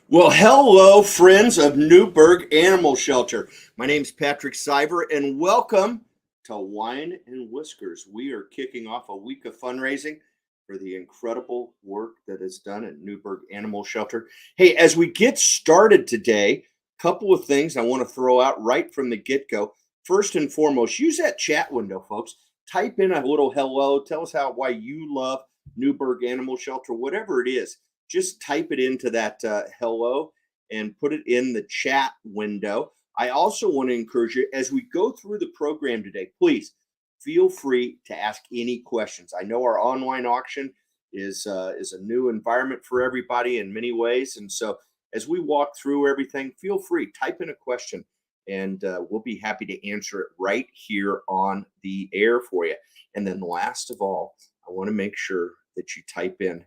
Well, hello, friends of Newburgh Animal Shelter. My name's Patrick Siver, and welcome to Wine and Whiskers. We are kicking off a week of fundraising for the incredible work that is done at Newburgh Animal Shelter. Hey, as we get started today, a couple of things I want to throw out right from the get-go. First and foremost, use that chat window, folks. Type in a little hello. Tell us why you love Newburgh Animal Shelter, whatever it is. Just type it into that hello and put it in the chat window. I also want to encourage you as we go through the program today, please feel free to ask any questions. I know our online auction is a new environment for everybody in many ways, and so as we walk through everything, feel free type in a question, and we'll be happy to answer it right here on the air for you. And then last of all, I want to make sure that you type in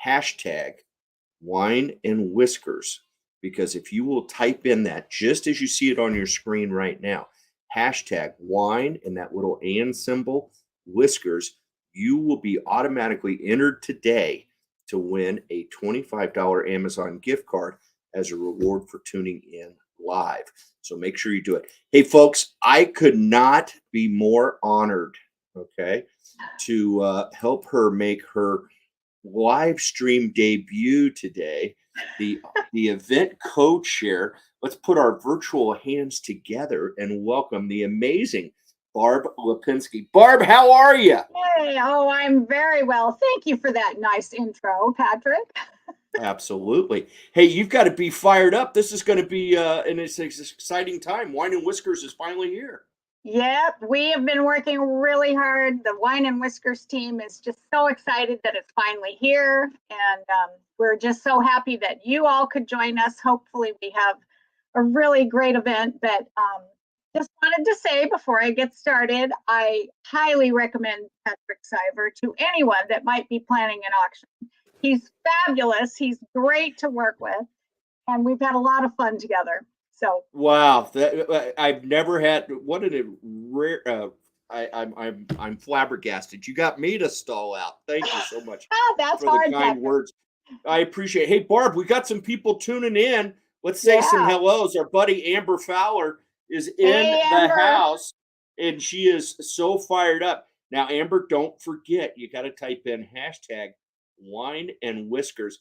hashtag wine and whiskers, because if you will type in that just as you see it on your screen right now, hashtag wine and that little and symbol, whiskers, you will be automatically entered today to win a $25 Amazon gift card as a reward for tuning in live. So make sure you do it. Hey folks, I could not be more honored, okay, to help her make her live stream debut today. The event co-chair. Let's put our virtual hands together and welcome the amazing Barb Lipinski. Barb, how are you? Hey, I'm very well. Thank you for that nice intro, Patrick. Absolutely. Hey, you've got to be fired up. This is going to be an exciting time. Wine and Whiskers is finally here. Yep, we have been working really hard. The Wine and Whiskers team is just so excited that it's finally here. And we're just so happy that you all could join us. Hopefully we have a really great event. But just wanted to say before I get started, I highly recommend Patrick Siver to anyone that might be planning an auction. He's fabulous. He's great to work with. And we've had a lot of fun together. So wow, I've never had. What a rare. I'm flabbergasted. You got me to stall out. Thank you so much that's for the hard, kind Patrick. words. I appreciate it. Hey, Barb, we got some people tuning in. Let's say some Yeah. hellos. Our buddy Amber Fowler is in Hey, the Amber. house, and she is so fired up. Now, Amber, don't forget, you got to type in hashtag wine and whiskers.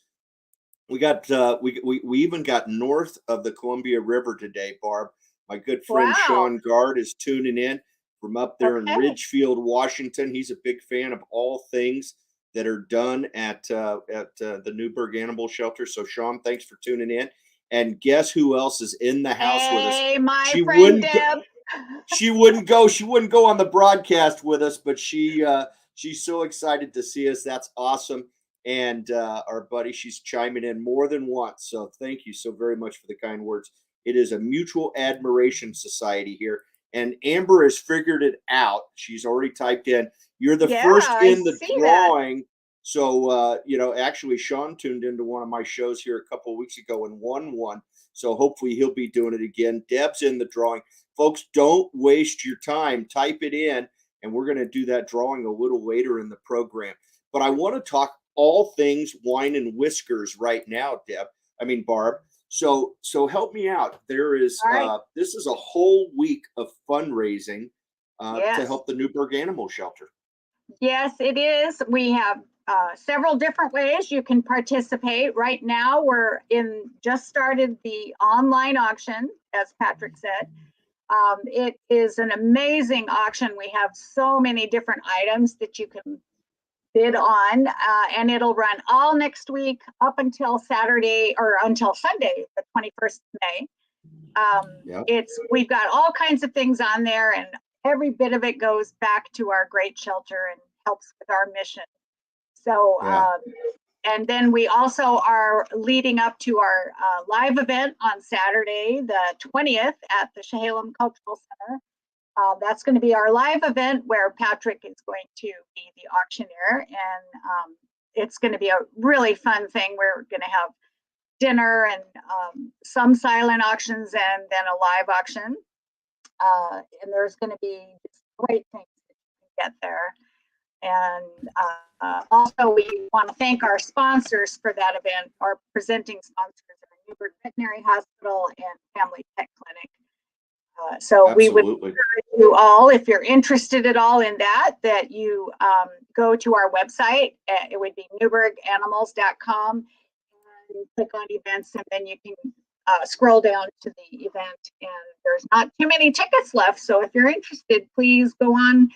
We got we even got north of the Columbia River today, Barb. My good friend Wow. Sean Gard is tuning in from up there in Okay. Ridgefield, Washington. He's a big fan of all things that are done at the Newburgh Animal Shelter. So Sean, thanks for tuning in. And guess who else is in the house with us? Hey, my She friend wouldn't go, Deb. she wouldn't go on the broadcast with us, but she's so excited to see us. That's awesome. And our buddy, she's chiming in more than once. So thank you so very much for the kind words. It is a mutual admiration society here. And Amber has figured it out. She's already typed in, you're the Yeah, first I in the see that. drawing. So, actually, Sean tuned into one of my shows here a couple of weeks ago and won one. So hopefully he'll be doing it again. Deb's in the drawing. Folks, don't waste your time. Type it in, and we're going to do that drawing a little later in the program. But I want to talk all things wine and whiskers right now, Deb. I mean, Barb. So help me out. There is All right. this is a whole week of fundraising to Yes. help the Newburgh Animal Shelter. Yes, it is. We have several different ways you can participate. Right now, we're just started the online auction, as Patrick said. It is an amazing auction. We have so many different items that you can bid on, and it'll run all next week up until Saturday or until Sunday, the 21st of May. We've got all kinds of things on there, and every bit of it goes back to our great shelter and helps with our mission. So, and then we also are leading up to our live event on Saturday, the 20th at the Chehalem Cultural Center. That's going to be our live event where Patrick is going to be the auctioneer, and it's going to be a really fun thing. We're going to have dinner and some silent auctions and then a live auction. And there's going to be great things that you can get there. And also, we want to thank our sponsors for that event. Our presenting sponsors are Newburgh Veterinary Hospital and Family Pet Clinic. So we would Absolutely. encourage you all, if you're interested at all in that you go to our website. It would be newburganimals.com and click on events, and then you can scroll down to the event. And there's not too many tickets left. So if you're interested, please go on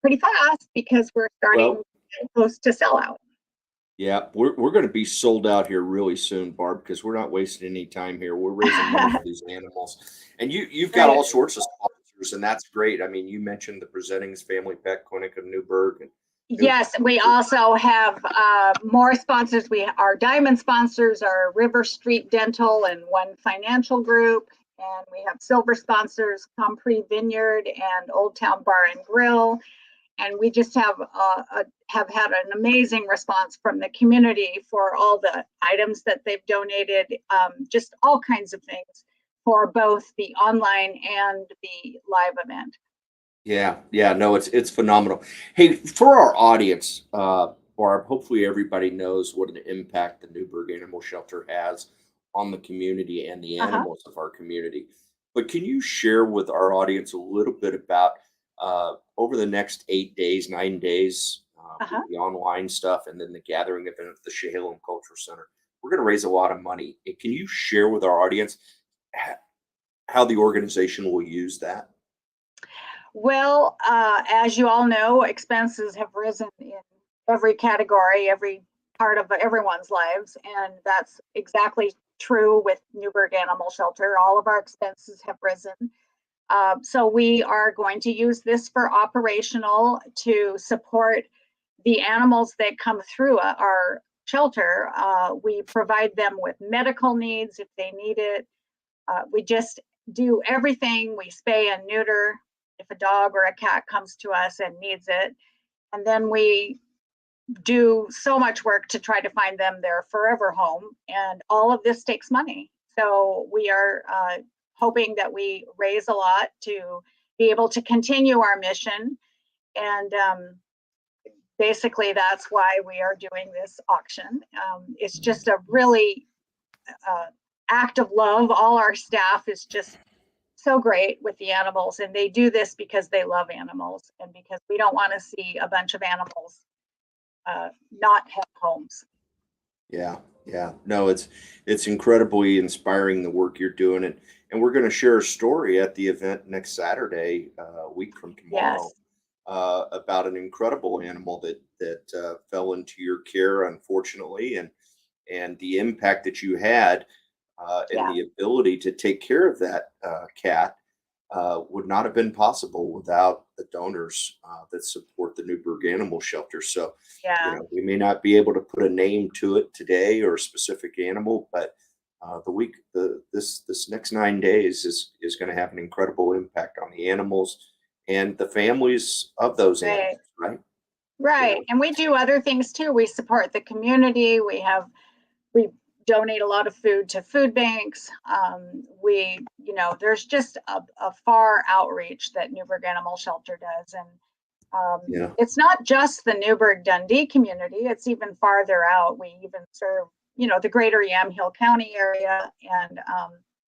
pretty fast because we're starting Well, close to sellout. yeah, we're going to be sold out here really soon, Barb, because we're not wasting any time here. We're raising money for these animals, and you've got Right. all sorts of sponsors, and that's great. I mean, you mentioned the Presenting's Family Pet Clinic of Newburgh, and Yes, we also have more sponsors. Our diamond sponsors are River Street Dental and One Financial Group, and we have silver sponsors, Compre Vineyard and Old Town Bar and Grill. And we just have had an amazing response from the community for all the items that they've donated, just all kinds of things for both the online and the live event. yeah, no, it's phenomenal. Hey, for our audience, Barb, hopefully everybody knows what an impact the Newburgh Animal Shelter has on the community and the Uh-huh. animals of our community. But can you share with our audience a little bit about over the next 8 days, 9 days, with Uh-huh. the online stuff and then the gathering event at the Chehalem Culture Center? We're going to raise a lot of money. Can you share with our audience h- how the organization will use that? Well, as you all know, expenses have risen in every category, every part of everyone's lives, and that's exactly true with Newburgh Animal Shelter. All of our expenses have risen. So we are going to use this for operational to support the animals that come through our shelter. We provide them with medical needs if they need it. We just do everything. We spay and neuter if a dog or a cat comes to us and needs it. And then we do so much work to try to find them their forever home. And all of this takes money. So we are hoping that we raise a lot to be able to continue our mission. And basically, that's why we are doing this auction. It's just a really act of love. All our staff is just so great with the animals, and they do this because they love animals and because we don't want to see a bunch of animals not have homes. Yeah, yeah. No, it's incredibly inspiring the work you're doing, and we're going to share a story at the event next Saturday, a week from tomorrow, Yes. about an incredible animal that fell into your care, unfortunately, and the impact that you had, and Yeah. the ability to take care of that cat would not have been possible without the donors that support the Newburgh Animal Shelter. So, Yeah. we may not be able to put a name to it today or a specific animal, but this next 9 days is going to have an incredible impact on the animals and the families of those animals, Right. right? You Right. know, And we do other things too. We support the community. We donate a lot of food to food banks. There's just a far outreach that Newburgh Animal Shelter does. And yeah, it's not just the Newburgh Dundee community, it's even farther out. We even serve, the greater Yamhill County area. And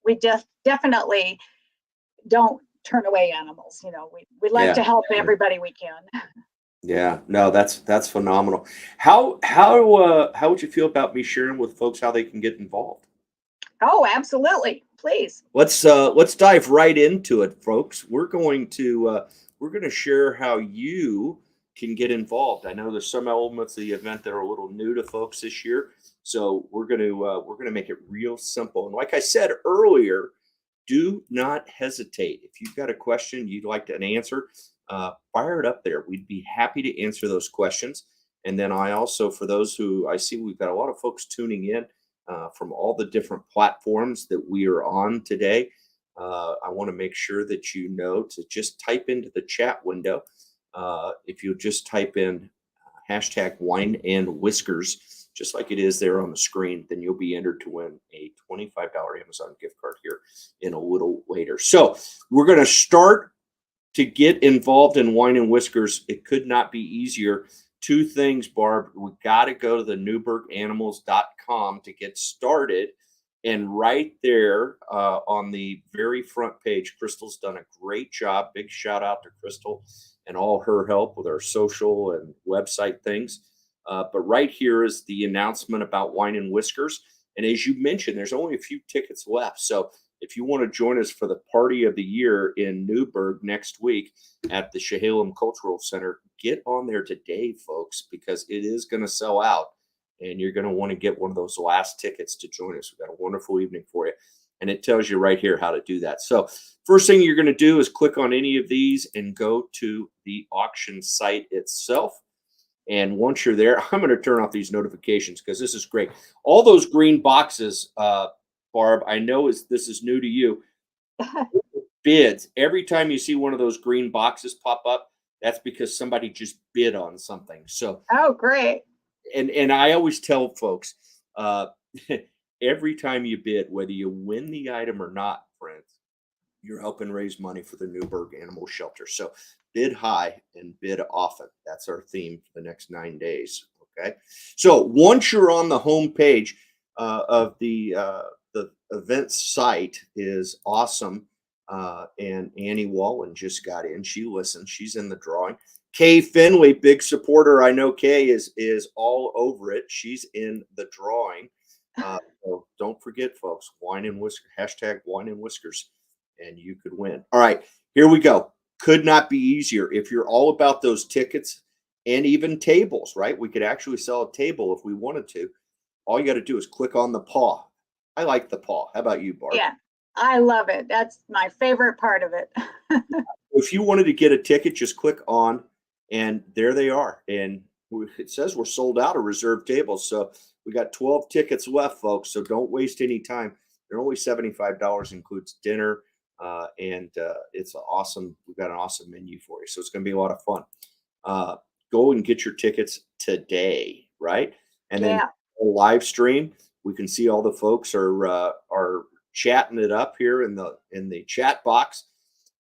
we definitely don't turn away animals. We like yeah. to help everybody we can. Yeah, no, that's phenomenal. How would you feel about me sharing with folks how they can get involved? Oh, absolutely. Please. Let's dive right into it, folks. We're going to share how you can get involved. I know there's some elements of the event that are a little new to folks this year, so we're going to make it real simple. And like I said earlier, do not hesitate. If you've got a question you'd like an answer, fire it up there. We'd be happy to answer those questions. And then I also, for those who I see, we've got a lot of folks tuning in from all the different platforms that we are on today. I want to make sure that you know to just type into the chat window. If you just type in hashtag wine and whiskers, just like it is there on the screen, then you'll be entered to win a $25 Amazon gift card here in a little later. So we're going to start to get involved in wine and whiskers. It could not be easier. Two things, Barb. We got to go to the newburganimals.com to get started. And right there on the very front page, Crystal's done a great job. Big shout out to Crystal and all her help with our social and website things. But right here is the announcement about Wine and Whiskers. And as you mentioned, there's only a few tickets left. So if you want to join us for the party of the year in Newburgh next week at the Chehalem Cultural Center, get on there today, folks, because it is going to sell out and you're going to want to get one of those last tickets to join us. We've got a wonderful evening for you. And it tells you right here how to do that. So first thing you're going to do is click on any of these and go to the auction site itself. And once you're there, I'm going to turn off these notifications because this is great. All those green boxes, Barb, I know this is new to you. Bids. Every time you see one of those green boxes pop up, that's because somebody just bid on something. So, oh, great. And I always tell folks, every time you bid, whether you win the item or not, friends, you're helping raise money for the Newburgh Animal Shelter. So bid high and bid often. That's our theme for the next 9 days. Okay. So once you're on the home page of the event site is awesome. And Annie Wallen just got in. She listened. She's in the drawing. Kay Finley, big supporter. I know Kay is all over it. She's in the drawing. So don't forget, folks, Wine and Whiskers, hashtag Wine and Whiskers, and you could win. All right, here we go. Could not be easier. If you're all about those tickets and even tables, right? We could actually sell a table if we wanted to. All you got to do is click on the paw. I like the paw. How about you, Barb? Yeah, I love it. That's my favorite part of it. If you wanted to get a ticket, just click on, and there they are. And it says we're sold out of reserved tables. So we got 12 tickets left, folks. So don't waste any time. They're only $75, includes dinner. And it's awesome. We've got an awesome menu for you. So it's going to be a lot of fun. Go and get your tickets today, right? And then live stream. We can see all the folks are chatting it up here in the chat box.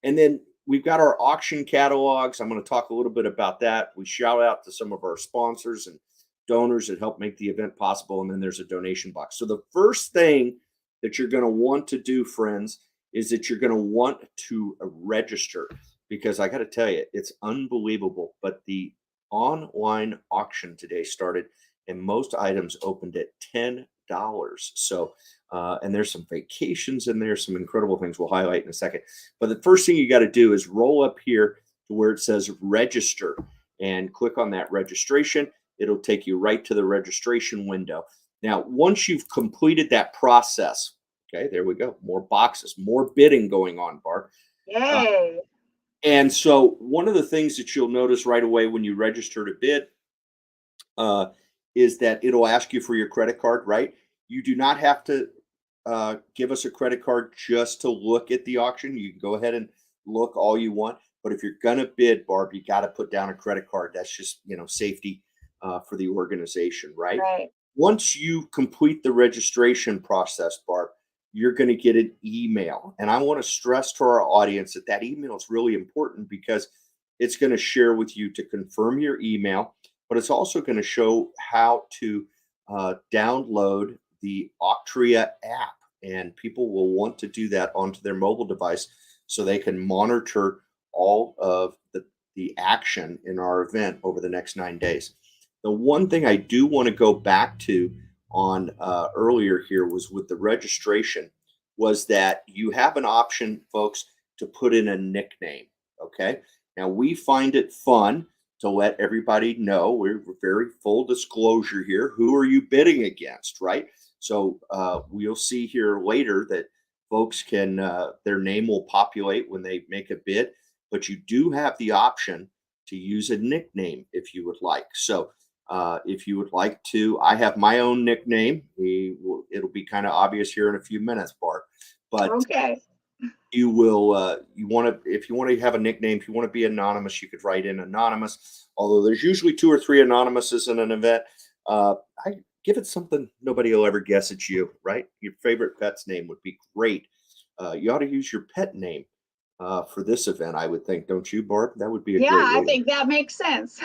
And then we've got our auction catalogs. I'm going to talk a little bit about that. We shout out to some of our sponsors and donors that help make the event possible. And then there's a donation box. So the first thing that you're going to want to do, friends, is that you're going to want to register, because I got to tell you, it's unbelievable. But the online auction today started and most items opened at $10. So, and there's some vacations in there, some incredible things we'll highlight in a second. But the first thing you got to do is roll up here to where it says register and click on that registration. It'll take you right to the registration window. Now, once you've completed that process, okay, there we go. More boxes, more bidding going on, Barb. Yay. And so one of the things that you'll notice right away when you register to bid is that it'll ask you for your credit card, right? You do not have to give us a credit card just to look at the auction. You can go ahead and look all you want. But if you're going to bid, Barb, you got to put down a credit card. That's just, safety for the organization, right? Right. Once you complete the registration process, Barb, you're going to get an email. And I want to stress to our audience that email is really important because it's going to share with you to confirm your email, but it's also going to show how to download the Octria app. And people will want to do that onto their mobile device so they can monitor all of the action in our event over the next 9 days. The one thing I do want to go back to on earlier here was with the registration was that you have an option, folks, to put in a nickname. Okay. Now we find it fun to let everybody know. We're very full disclosure here. Who are you bidding against, right? So we'll see here later that folks can, their name will populate when they make a bid, but you do have the option to use a nickname if you would like. So if you would like to, I have my own nickname. It'll be kind of obvious here in a few minutes, Bart. But okay. You will, if you want to have a nickname, if you want to be anonymous, you could write in anonymous. Although there's usually 2 or 3 anonymouses in an event. I give it something nobody will ever guess it's you, right? Your favorite pet's name would be great. You ought to use your pet name for this event, I would think, don't you, Barb? That would be a Yeah, great I way to. think that makes sense.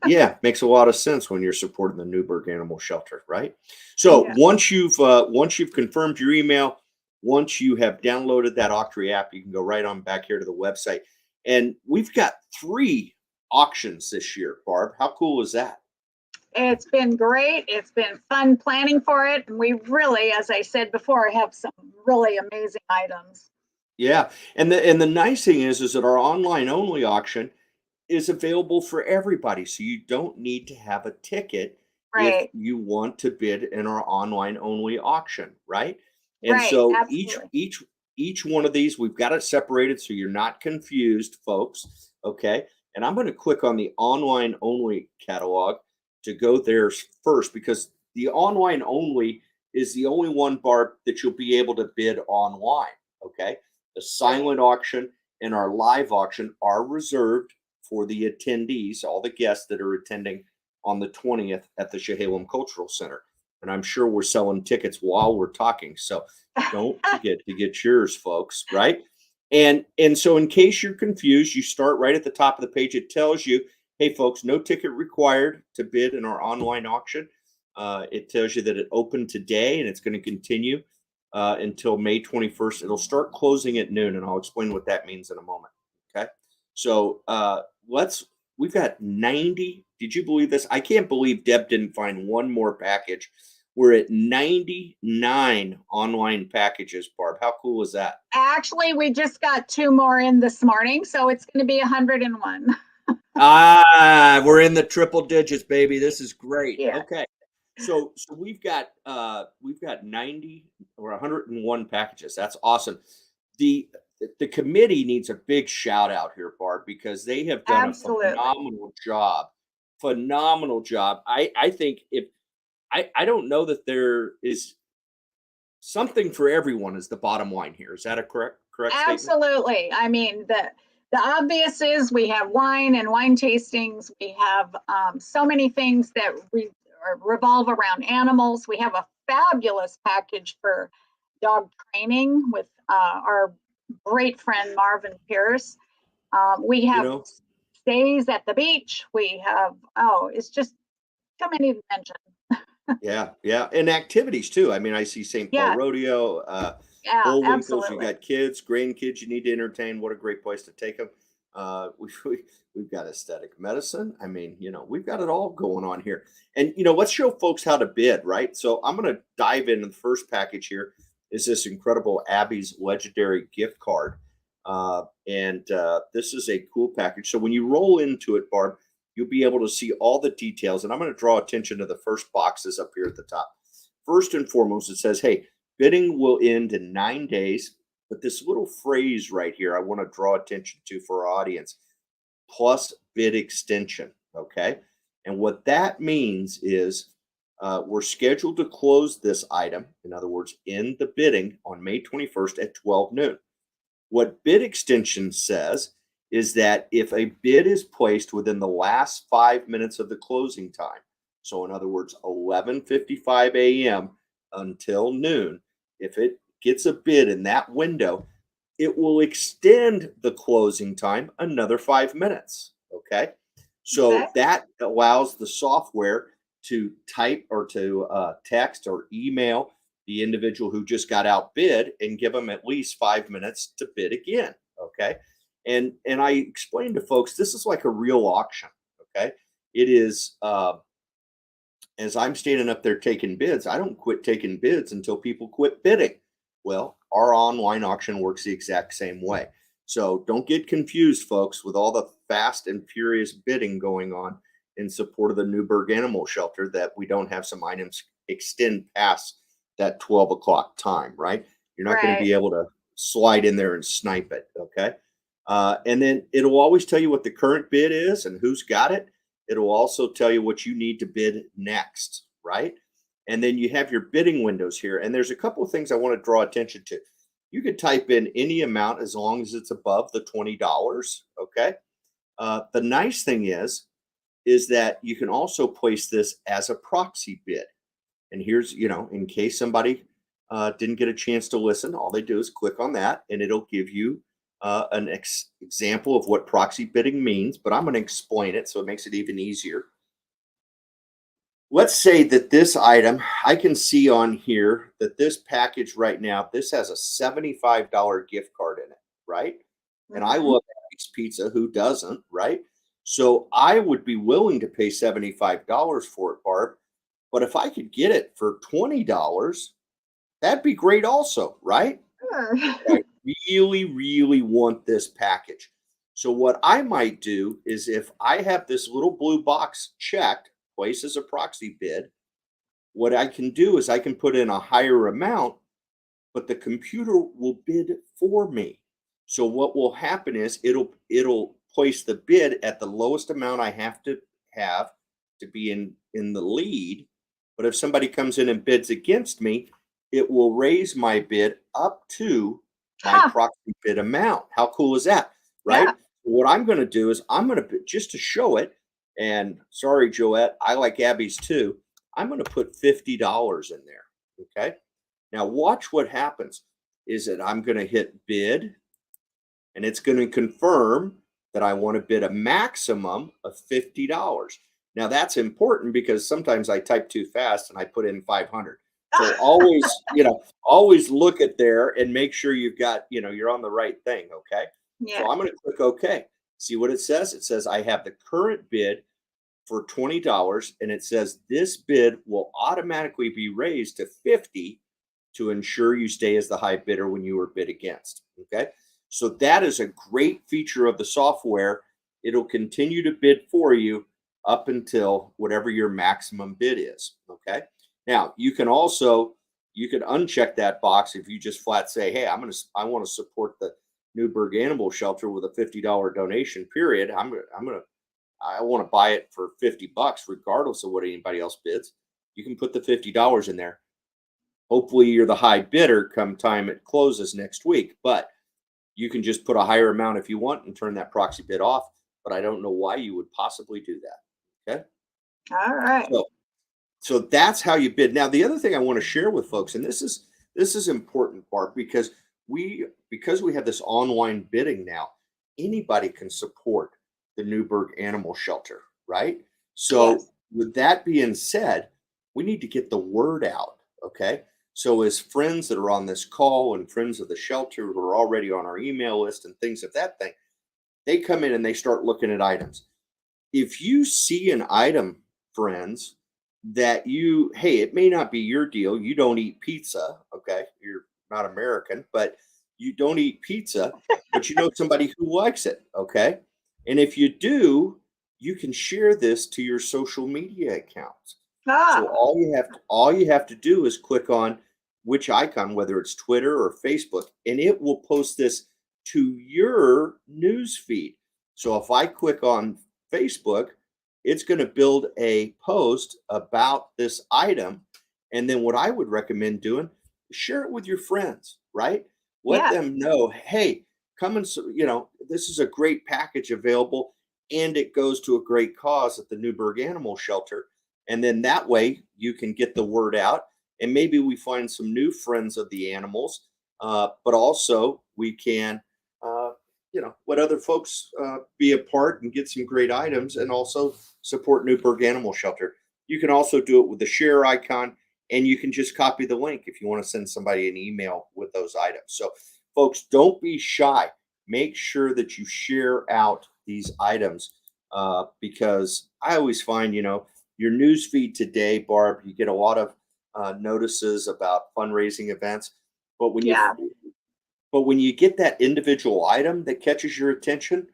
Yeah, makes a lot of sense when you're supporting the Newburgh Animal Shelter, right? So Yeah. once you've confirmed your email, once you have downloaded that Octree app, you can go right on back here to the website, and we've got 3 auctions this year. Barb, how cool is that? It's been great. It's been fun planning for it. And we really, as I said before, have some really amazing items. Yeah, and the nice thing is that our online only auction is available for everybody. So you don't need to have a ticket if Right, you want to bid in our online only auction, right? And right, so each absolutely. each each one of these, we've got it separated so you're not confused, folks. Okay. And I'm going to click on the online only catalog to go there first because the online only is the only one, Barb, that you'll be able to bid online. Okay. The Right, silent auction and our live auction are reserved for the attendees, all the guests that are attending on the 20th at the Chehalem Cultural Center. And I'm sure we're selling tickets while we're talking. So don't forget to get yours, folks, right? And so in case you're confused, you start right at the top of the page. It tells you, hey folks, no ticket required to bid in our online auction. It tells you that it opened today and it's going to continue until May 21st. It'll start closing at noon, and I'll explain what that means in a moment. Okay. So we've got 90. Did you believe this? I can't believe Deb didn't find one more package. We're at 99 online packages, Barb. How cool is that? actually, we just got 2 more in this morning, so it's going to be 101. We're in the triple digits, baby. This is great. Yeah, Okay. So we've got 90 or 101 packages. That's awesome. The the committee needs a big shout out here, Barb, because they have done a absolutely. phenomenal job. Phenomenal job. I think if I don't know that there is something for everyone is the bottom line here. Is that a correct statement? Absolutely. I mean, the obvious is we have wine and wine tastings. We have so many things that revolve around animals. We have a fabulous package for dog training with our great friend Marvin Pierce. We You have know, stays at the beach. We have, oh, it's just too many to mention. yeah, yeah, and activities too. I mean, I see St. Paul Yeah, Rodeo, yeah, Bullwinkles. You absolutely. got kids, grandkids. You need to entertain. What a great place to take them. We've got aesthetic medicine. I mean, we've got it all going on here. And let's show folks how to bid, right? So I'm going to dive into the first package here. Is this incredible Abby's legendary gift card? And this is a cool package. So when you roll into it, Barb, you'll be able to see all the details. And I'm going to draw attention to the first boxes up here at the top. First and foremost, it says, hey, bidding will end in 9 days. But this little phrase right here, I want to draw attention to for our audience plus bid extension. Okay. And what that means is we're scheduled to close this item, in other words, end the bidding on May 21st at 12 noon. What bid extension says is that if a bid is placed within the last 5 minutes of the closing time, so in other words, 11:55 a.m. until noon, if it gets a bid in that window, it will extend the closing time another 5 minutes. Okay. Okay. So that allows the software to type or to text or email the individual who just got outbid and give them at least 5 minutes to bid again. Okay. And I explained to folks this is like a real auction. Okay. It is as I'm standing up there taking bids, I don't quit taking bids until people quit bidding. Well, our online auction works the exact same way. So don't get confused, folks, with all the fast and furious bidding going on in support of the Newburgh Animal Shelter that we don't have some items extend past that 12 o'clock time, right? You're not going to Right. be able to slide in there and snipe it, okay? And then it'll always tell you what the current bid is and who's got it. It'll also tell you what you need to bid next, right? And then you have your bidding windows here. And there's a couple of things I want to draw attention to. You could type in any amount as long as it's above the $20. Okay. The nice thing is that you can also place this as a proxy bid. And here's, in case somebody didn't get a chance to listen, all they do is click on that and it'll give you an example of what proxy bidding means, but I'm going to explain it so it makes it even easier. Let's say that this item, I can see on here that this package right now, this has a $75 gift card in it, right? And I Mhm. love Applebee's pizza. Who doesn't, right? So I would be willing to pay $75 for it, Barb. But if I could get it for $20, that'd be great also, right? Sure. I really, really want this package. So what I might do is if I have this little blue box checked, place as a proxy bid, what I can do is I can put in a higher amount, but the computer will bid for me. So what will happen is it'll place the bid at the lowest amount I have to be in the lead. But if somebody comes in and bids against me, it will raise my bid up to my Huh. proxy bid amount. How cool is that? Yeah. Right? What I'm going to do is I'm going to just to show it. And sorry, Joette, I like Abby's too. I'm going to put $50 in there. Okay. Now watch what happens is that I'm going to hit bid and it's going to confirm that I want to bid a maximum of $50. Now that's important because sometimes I type too fast and I put in 500. So always, always look at there and make sure you've got, you're on the right thing. Okay. Yeah. So I'm going to click OK. See what it says? It says I have the current bid for $20 and it says this bid will automatically be raised to 50 to ensure you stay as the high bidder when you were bid against. Okay. So that is a great feature of the software. It'll continue to bid for you up until whatever your maximum bid is. Okay. Now you can uncheck that box if you just flat say, hey, I want to support the Newburgh Animal Shelter with a $50 donation period. I want to buy it for $50 regardless of what anybody else bids. You can put the $50 in there. Hopefully you're the high bidder come time it closes next week, but you can just put a higher amount if you want and turn that proxy bid off. But I don't know why you would possibly do that. Okay. All right. So that's how you bid. Now, the other thing I want to share with folks, and this is important, Bart, because we have this online bidding now, anybody can support the Newburgh Animal Shelter, right? So Yes. with that being said, we need to get the word out. Okay. So as friends that are on this call and friends of the shelter who are already on our email list and things of that thing, they come in and they start looking at items. If you see an item, friends, that hey, it may not be your deal. You don't eat pizza. Okay. You're not American, but you don't eat pizza, but you know somebody who likes it. Okay. And if you do, you can share this to your social media accounts. So Ah. all you have to do is click on which icon, whether it's Twitter or Facebook, and it will post this to your news feed. So if I click on Facebook, it's going to build a post about this item. And then what I would recommend doing, share it with your friends, right? Let Yes. them know, hey, come and, this is a great package available and it goes to a great cause at the Newburgh Animal Shelter. And then that way you can get the word out and maybe we find some new friends of the animals, but also we can let other folks be a part and get some great items and also support Newburgh Animal Shelter. You can also do it with the share icon and you can just copy the link if you want to send somebody an email with those items. So folks, don't be shy. Make sure that you share out these items because I always find, your news feed today, Barb, you get a lot of notices about fundraising events, but Yeah. when you get that individual item that catches your attention,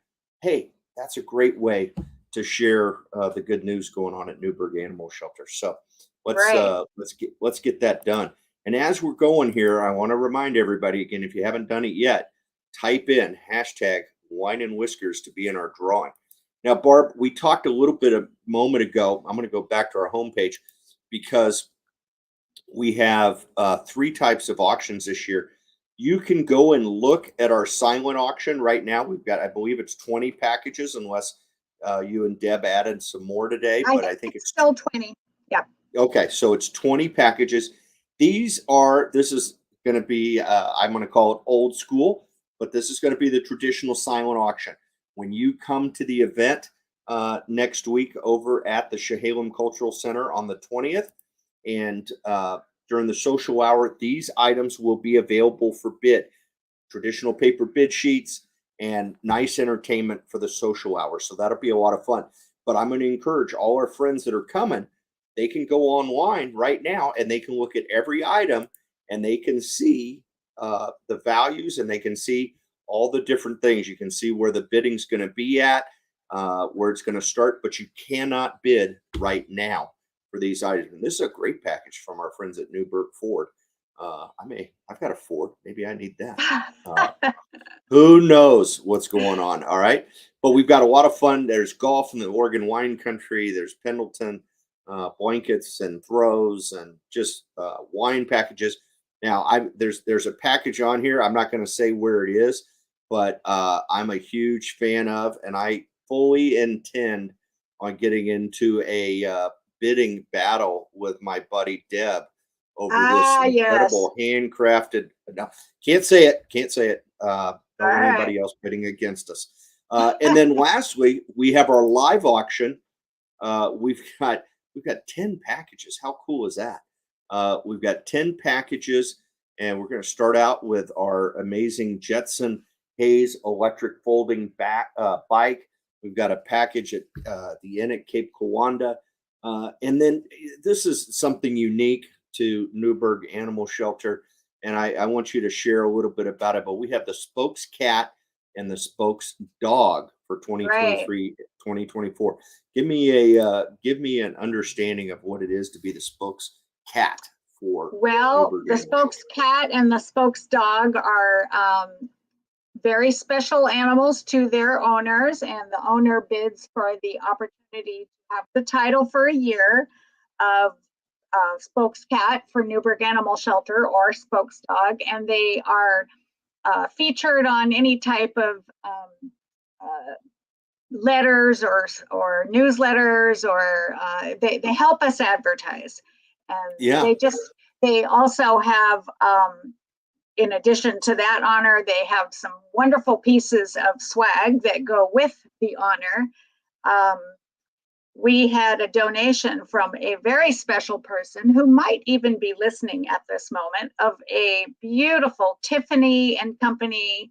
hey, that's a great way to share the good news going on at Newburgh Animal Shelter. So Right. let's get that done. And as we're going here, I want to remind everybody again, if you haven't done it yet, type in hashtag wine and whiskers to be in our drawing. Now, Barb, we talked a little bit a moment ago. I'm going to go back to our homepage because we have 3 types of auctions this year. You can go and look at our silent auction right now. We've got, I believe it's 20 packages, unless you and Deb added some more today, I but think I think it's it's still 20. Yeah. okay. So it's 20 packages. This is going to be, I'm going to call it old school. but this is going to be the traditional silent auction. When you come to the event next week over at the Chehalem Cultural Center on the 20th, and during the social hour, these items will be available for bid. Traditional paper bid sheets and nice entertainment for the social hour. So that'll be a lot of fun. But I'm going to encourage all our friends that are coming, they can go online right now and they can look at every item and they can see the values and they can see all the different things. You can see where the bidding's going to be at, where it's going to start, but you cannot bid right now for these items. And this is a great package from our friends at Newburgh Ford. I've got a Ford. Maybe I need that. Who knows what's going on? All right. But we've got a lot of fun. There's golf in the Oregon wine country. There's Pendleton blankets and throws and just wine packages. Now, there's a package on here. I'm not going to say where it is, but I'm a huge fan of, and I fully intend on getting into a bidding battle with my buddy Deb over this Yes. incredible handcrafted. No, can't say it. Can't say it. Don't All want right. anybody else bidding against us. And then lastly, we have our live auction. We've got 10 packages. How cool is that? We've got 10 packages, and we're going to start out with our amazing Jetson Hayes electric folding bike. We've got a package at the inn at Cape Kiwanda. And then this is something unique to Newburgh Animal Shelter. And I want you to share a little bit about it. But we have the Spokes cat and the Spokes dog for 2023, 2024. Give me an understanding of what it is to be the Spokes cat for Well, Newburgh the Animal Spokes cat and the Spokes dog are very special animals to their owners, and the owner bids for the opportunity to have the title for a year of Spokes cat for Newburgh Animal Shelter or Spokes dog, and they are featured on any type of letters or newsletters, or they help us advertise, and Yeah. they also have in addition to that honor, they have some wonderful pieces of swag that go with the honor. We had a donation from a very special person who might even be listening at this moment of a beautiful Tiffany and Company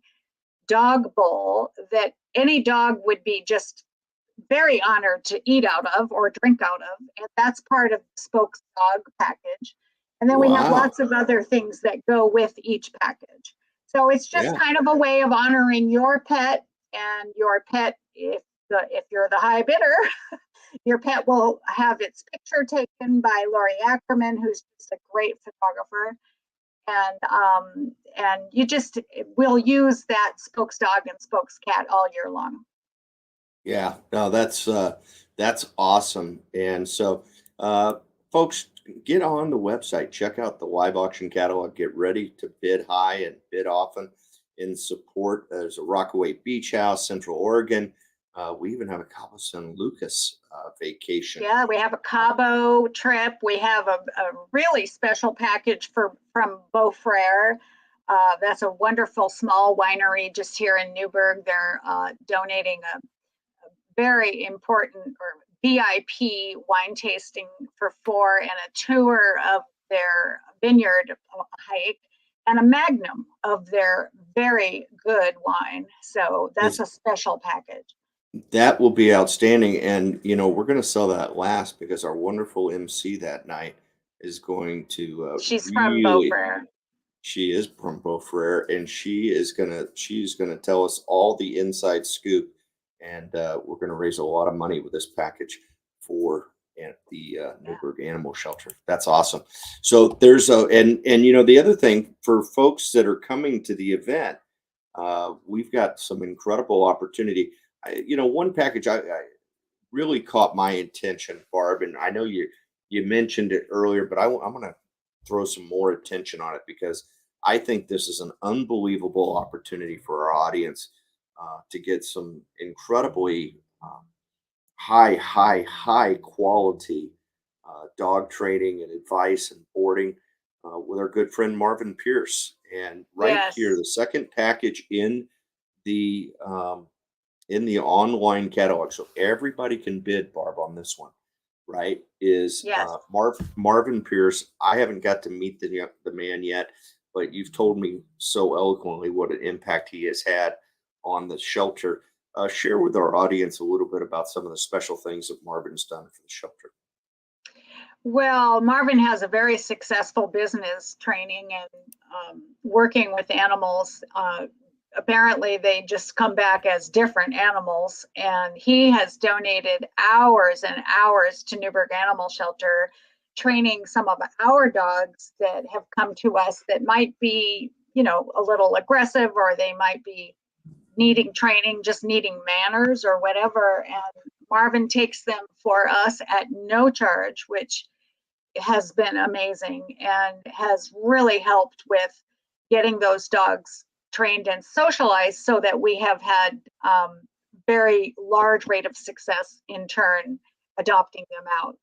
dog bowl that any dog would be just very honored to eat out of or drink out of. And that's part of the Spokes dog package. And then we have Wow. lots of other things that go with each package. So it's just Yeah. kind of a way of honoring your pet, and your pet, if you're the high bidder, your pet will have its picture taken by Lori Ackerman, who's just a great photographer. And you just will use that Spokes dog and Spokes cat all year long. Yeah, no, that's awesome. And so, folks, get on the website, check out the live auction catalog, get ready to bid high and bid often in support. There's a Rockaway Beach House, Central Oregon. We even have a Cabo San Lucas vacation. Yeah, we have a Cabo trip. We have a really special package from Beaufrere. That's a wonderful small winery just here in Newburgh. They're donating a very important or VIP wine tasting for 4 and a tour of their vineyard hike and a magnum of their very good wine. So that's a special package. That will be outstanding. And, we're going to sell that last because our wonderful MC that night is going to She's from really, Beaufrere. she is from Beaufrere, and she's gonna tell us all the inside scoop. And we're going to raise a lot of money with this package for the Newburgh Animal Shelter. That's awesome. So there's and the other thing for folks that are coming to the event, we've got some incredible opportunity. One package I really caught my attention, Barb, and I know you mentioned it earlier, but I'm going to throw some more attention on it because I think this is an unbelievable opportunity for our audience to get some incredibly high quality dog training and advice and boarding with our good friend Marvin Pierce. And right here, Yes. the second package the um, in the online catalog, so everybody can bid, Barb, on this one. Right? Is Yes. Marvin Pierce? I haven't got to meet the man yet, but you've told me so eloquently what an impact he has had on the shelter. Share with our audience a little bit about some of the special things that Marvin's done for the shelter. Well, Marvin has a very successful business training and working with animals. Apparently, they just come back as different animals, and he has donated hours and hours to Newburgh Animal Shelter, training some of our dogs that have come to us that might be, a little aggressive, or they might be needing training, just needing manners or whatever. And Marvin takes them for us at no charge, which has been amazing and has really helped with getting those dogs trained and socialized, so that we have had very large rate of success in turn adopting them out.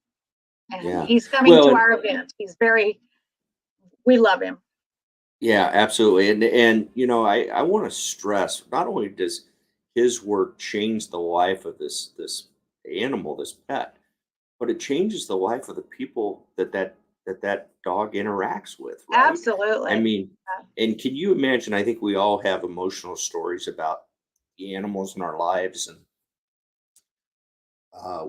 And Yeah. he's coming Well, to our event. We love him. yeah, absolutely. And I want to stress, not only does his work change the life of this animal, this pet, but it changes the life of the people that dog interacts with, right? I Absolutely. mean, and can you imagine? I think we all have emotional stories about the animals in our lives, and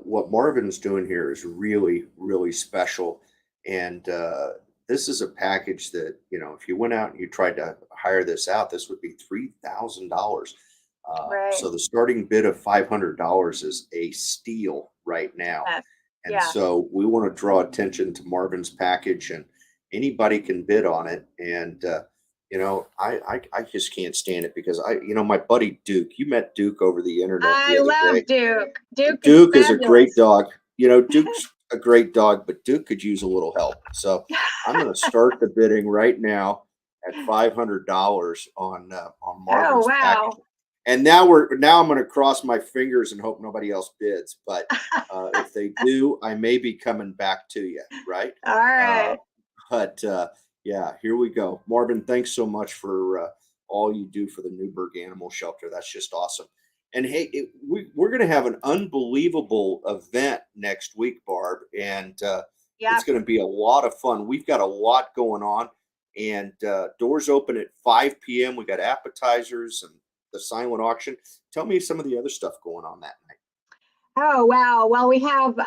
what Marvin's doing here is really, really special. And this is a package that, if you went out and you tried to hire this out, this would be $3,000. Right. So the starting bid of $500 is a steal right now. Yes. And Yeah. so we want to draw attention to Marvin's package, and anybody can bid on it. And, I just can't stand it because my buddy Duke, you met Duke over the internet the I other day. love Duke. Duke is Duke is a great fabulous. dog. Duke's a great dog, but Duke could use a little help. So I'm going to start the bidding right now at $500 on Oh, Marvin's package. wow. And now I'm going to cross my fingers and hope nobody else bids. But if they do, I may be coming back to you, right? All Uh, right. but yeah, here we go. Marvin, thanks so much for all you do for the Newburgh Animal Shelter. That's just awesome. And hey, we're going to have an unbelievable event next week, Barb, and it's Yep. going to be a lot of fun. We've got a lot going on, and doors open at 5 p.m. We got appetizers and the silent auction. Tell me some of the other stuff going on that night. Oh, wow. Well, we have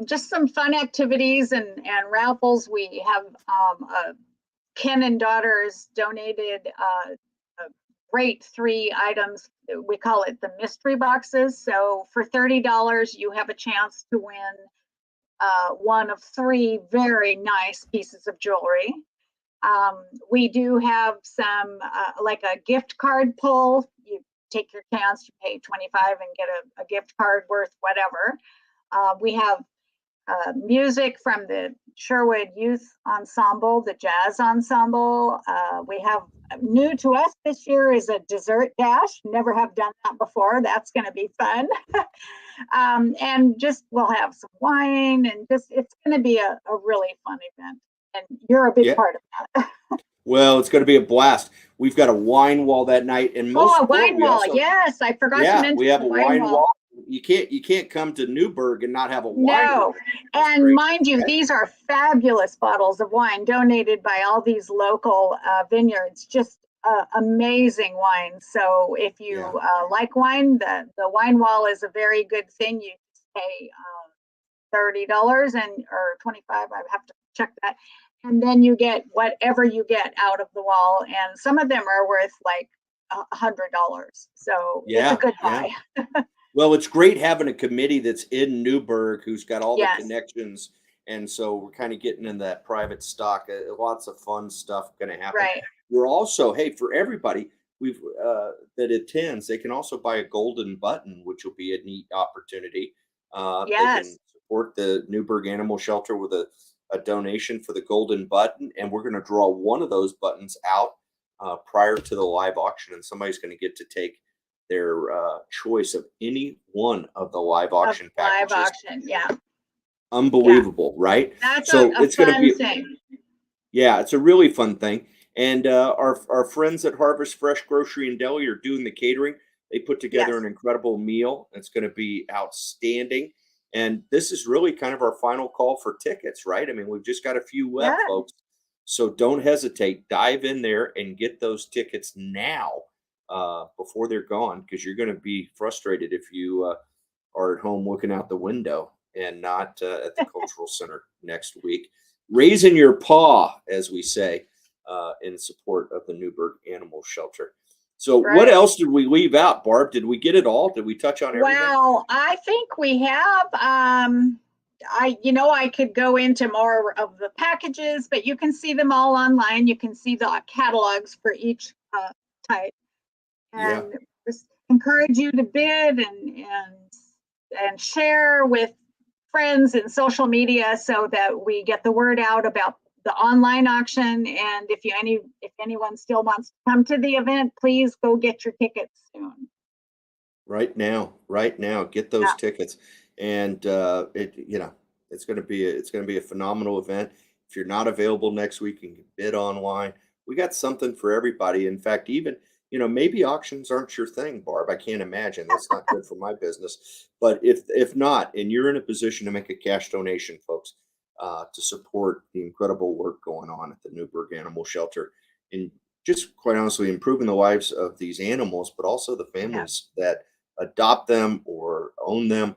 just some fun activities and raffles. We have Ken and Daughters donated a great 3 items. We call it the mystery boxes. So for $30, you have a chance to win one of 3 very nice pieces of jewelry. We do have some like a gift card pull. You take your chance, you pay 25 and get a gift card worth whatever. We have music from the Sherwood Youth Ensemble, the jazz ensemble. We have new to us this year is a dessert dash. Never have done that before. That's going to be fun. And just we'll have some wine, and just it's going to be a really fun event. And you're a big Yeah. part of that. Well, it's going to be a blast. We've got a wine wall that night, and most Oh, a important, wine we wall. also Yes, I forgot to yeah, mention we have the a wine wine wall. wall. You can't come to Newburgh and not have a wine No. wall. That's And great. mind you, Okay. these are fabulous bottles of wine donated by all these local vineyards. Just amazing wine. So if you Yeah. like wine, the wine wall is a very good thing. You just pay $30 and or 25. I have to check that. And then you get whatever you get out of the wall. And some of them are worth like $100. So it's a Yeah. good Yeah. buy. Well, it's great having a committee that's in Newburgh who's got all the Yes. connections, and so we're kind of getting in that private stock. Lots of fun stuff going to happen. Right. We're also, hey, for everybody that attends, they can also buy a golden button, which will be a neat opportunity. They can Yes. support the Newburgh Animal Shelter with a donation for the golden button, and we're going to draw one of those buttons out prior to the live auction, and somebody's going to get to take their choice of any one of the live Of auction live packages. auction. Yeah. Yeah. Unbelievable, right? That's So a it's going to fun be thing. Yeah, it's a really fun thing. And our friends at Harvest Fresh Grocery and Deli are doing the catering. They put together an Yes. incredible meal. It's going to be outstanding. And this is really kind of our final call for tickets, right? I mean, we've just got a few Yeah. left, folks. So don't hesitate. Dive in there and get those tickets now before they're gone, because you're going to be frustrated if you are at home looking out the window and not at the cultural center next week. Raising your paw, as we say, in support of the Newburgh Animal Shelter. So, what Right. else did we leave out, Barb? Did we get it all? Did we touch on everything? Well, I think we have. I could go into more of the packages, but you can see them all online. You can see the catalogs for each type, Yeah. and just encourage you to bid and share with friends and social media so that we get the word out about the online auction. And if anyone still wants to come to the event, please go get your tickets soon. Right now, get those Yeah. tickets, and it's gonna be a phenomenal event. If you're not available next week, you can bid online. We got something for everybody. In fact, even maybe auctions aren't your thing, Barb. I can't imagine that's not good for my business. But if not, and you're in a position to make a cash donation, folks, to support the incredible work going on at the Newburgh Animal Shelter, and just quite honestly improving the lives of these animals, but also the Yeah. families that adopt them or own them.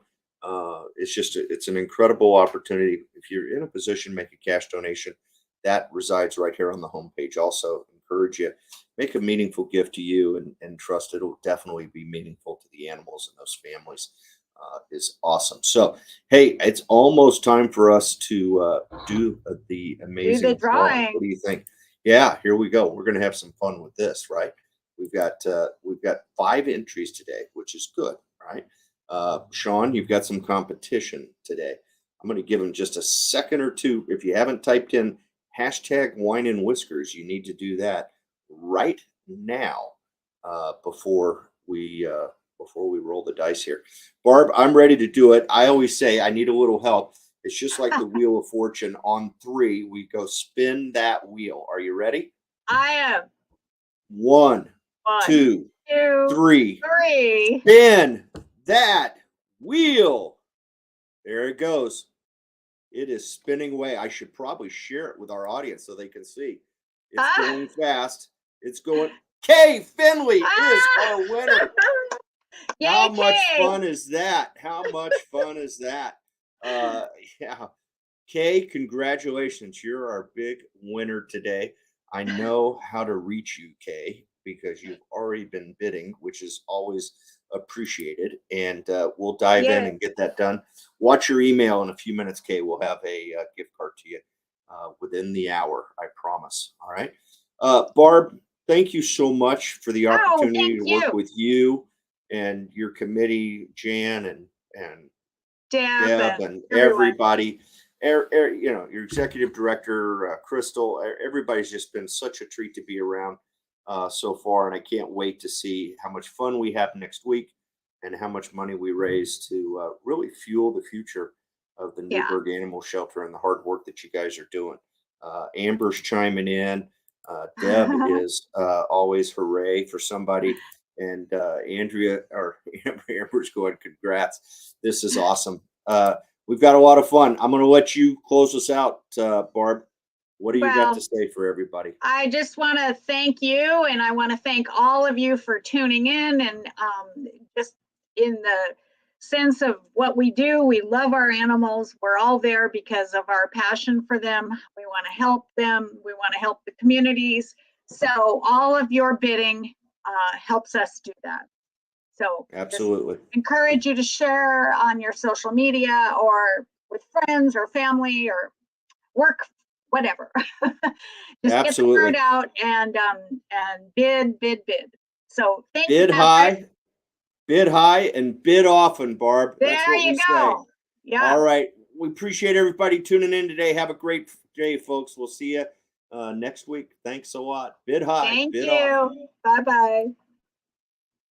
It's an incredible opportunity. If you're in a position to make a cash donation, that resides right here on the homepage. Also, encourage you make a meaningful gift to you, and trust it'll definitely be meaningful to the animals and those families. Is awesome. So, hey, it's almost time for us to do the Do the amazing drawing. What drawing. do you think? Yeah, here we go. We're going to have some fun with this, right? We've got 5 entries today, which is good, right? Sean, you've got some competition today. I'm going to give him just a second or two. If you haven't typed in hashtag wine and whiskers, you need to do that right now before we roll the dice here. Barb, I'm ready to do it. I always say I need a little help. It's just like the Wheel of Fortune. On 3, we go spin that wheel. Are you ready? I am. 1, One, 2, two, 3. three. Spin that wheel. There it goes. It is spinning away. I should probably share it with our audience so they can see. It's Ah, going fast. It's going. Kay Finley is ah! our winner. How Yay, much Kay! fun is that? How much fun is that? Uh, yeah. Kay, congratulations. You're our big winner today. I know how to reach you, Kay, because you've already been bidding, which is always appreciated. And we'll dive in Yay. and get that done. Watch your email in a few minutes, Kay. We'll have a gift card to you within the hour, I promise. All right. Barb, thank you so much for the Oh, opportunity thank to work you, with you and your committee, Jan and Deb Deb and and everyone. everybody. Your executive director, Crystal, everybody's just been such a treat to be around so far. And I can't wait to see how much fun we have next week and how much money we raise to really fuel the future of the Yeah. Newburgh Animal Shelter and the hard work that you guys are doing. Amber's chiming in. Deb is always hooray for somebody. And Andrea or Amber's going, congrats. This is awesome. We've got a lot of fun. I'm going to let you close us out, Barb. What do you got to Well, say for everybody? I just want to thank you, and I want to thank all of you for tuning in. And just in the sense of what we do, we love our animals. We're all there because of our passion for them. We want to help them. We want to help the communities. So all of your bidding helps us do that. So just Absolutely. encourage you to share on your social media or with friends or family or work, whatever. Just get the word Absolutely. out and bid, bid, bid. So thank you, Bid Patrick. high, bid high, and bid often, Barb. That's There what we you say. go. Yeah. All right. We appreciate everybody tuning in today. Have a great day, folks. We'll see you next week. Thanks a lot. Bid high, Thank bid often. you. Bye bye.